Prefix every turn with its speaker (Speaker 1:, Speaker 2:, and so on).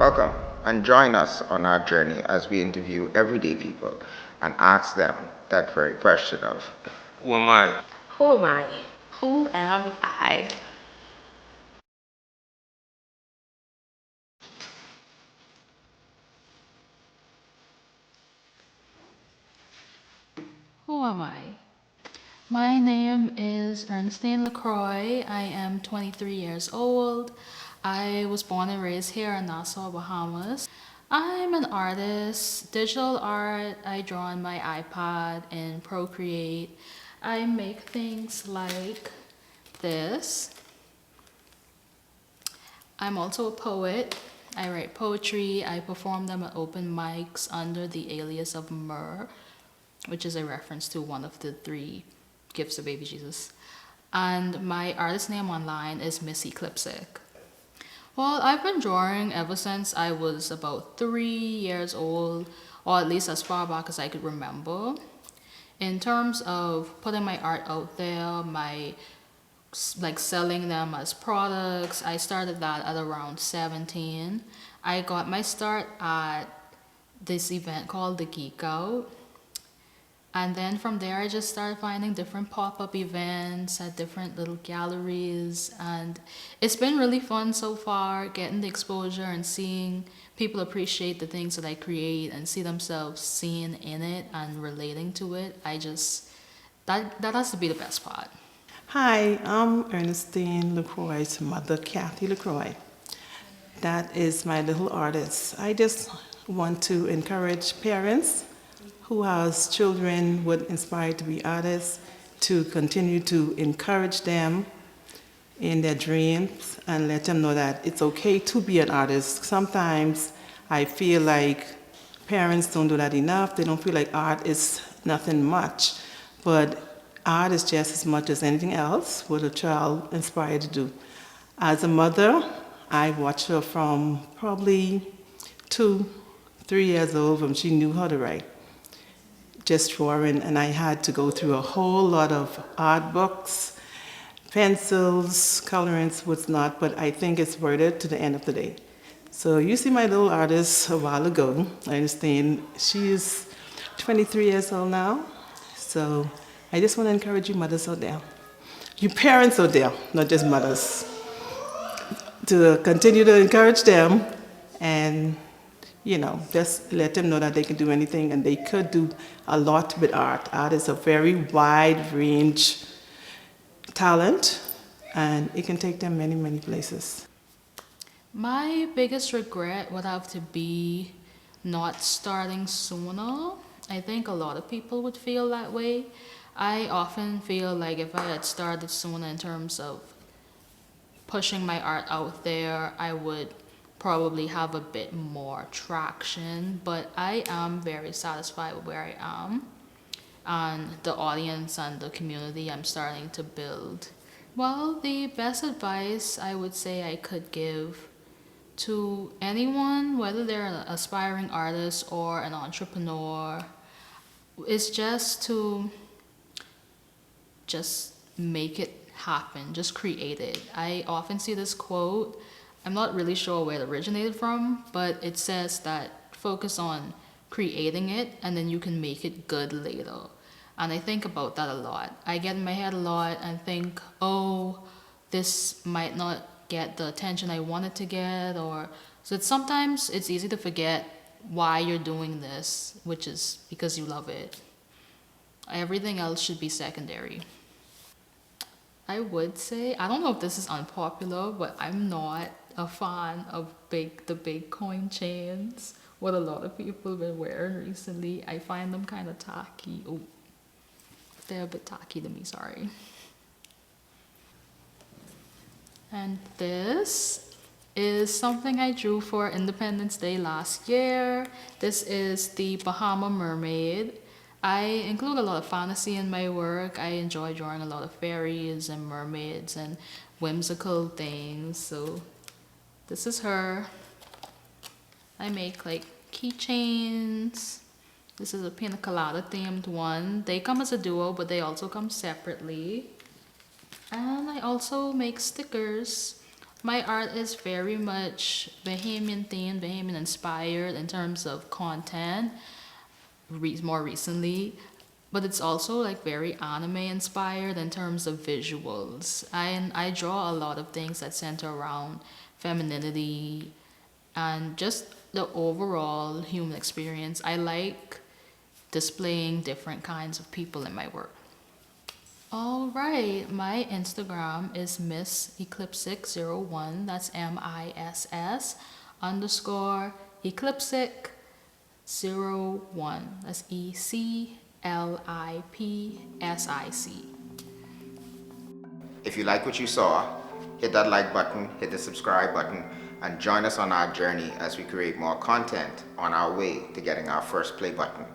Speaker 1: Welcome and join us on our journey as we interview everyday people and ask them that very question of who am I?
Speaker 2: Who am I? Who am I?
Speaker 3: Who am I? My name is Enestine Lacroix. I am 23 years old. I was born and raised here in Nassau, Bahamas. I'm an artist, digital art. I draw on my iPad in Procreate. I make things like this. I'm also a poet. I write poetry. I perform them at open mics under the alias of Myrrh, which is a reference to one of the 3 gifts of baby Jesus. And my artist name online is 𝑬-𝒍𝒊𝒂𝒄. Well, I've been drawing ever since I was about 3 years old, or at least as far back as I could remember. In terms of putting my art out there, like selling them as products, I started that at around 17. I got my start at this event called the Geek Out. And then from there, I just started finding different pop-up events at different little galleries. And it's been really fun so far, getting the exposure and seeing people appreciate the things that I create and see themselves seen in it and relating to it. That has to be the best part.
Speaker 4: Hi, I'm Ernestine Lacroix's mother, Kathy Lacroix. That is my little artist. I just want to encourage parents who has children would inspire to be artists to continue to encourage them in their dreams and let them know that it's okay to be an artist. Sometimes I feel like parents don't do that enough. They don't feel like art is nothing much, but art is just as much as anything else what a child inspired to do. As a mother, I watched her from probably 2, 3 years old when she knew how to write. Just drawing, and I had to go through a whole lot of art books, pencils, colorants, what's not, but I think it's worth it to the end of the day. So you see my little artist a while ago, I understand she is 23 years old now. So I just want to encourage you mothers out there, you parents out there, not just mothers, to continue to encourage them and just let them know that they can do anything and they could do a lot with art. Art is a very wide range talent and it can take them many, many places.
Speaker 3: My biggest regret would have to be not starting sooner. I think a lot of people would feel that way. I often feel like if I had started sooner in terms of pushing my art out there, I would probably have a bit more traction, but I am very satisfied with where I am and the audience and the community I'm starting to build. Well, the best advice I would say I could give to anyone, whether they're an aspiring artist or an entrepreneur, is just make it happen, just create it. I often see this quote. I'm not really sure where it originated from, but it says that focus on creating it and then you can make it good later. And I think about that a lot. I get in my head a lot and think, oh, this might not get the attention I want it to get, or so sometimes it's easy to forget why you're doing this, which is because you love it. Everything else should be secondary. I would say, I don't know if this is unpopular, but I'm not a fan of the big coin chains, what a lot of people have been wearing recently. I find them kind of tacky. Oh, they're a bit tacky to me, sorry. And this is something I drew for Independence Day last year. This is the Bahama mermaid. I include a lot of fantasy in my work. I enjoy drawing a lot of fairies and mermaids and whimsical things. So this is her. I make like keychains. This is a pina colada themed one. They come as a duo, but they also come separately. And I also make stickers. My art is very much Bahamian themed, Bahamian inspired in terms of content, more recently, but it's also like very anime inspired in terms of visuals. I draw a lot of things that center around femininity and just the overall human experience. I like displaying different kinds of people in my work. All right, my Instagram is 𝑬--𝑪𝒍𝒊𝒄. That's MISS_eclipsic01. That's ECLIPSIC.
Speaker 1: If you like what you saw, hit that like button, hit the subscribe button, and join us on our journey as we create more content on our way to getting our first play button.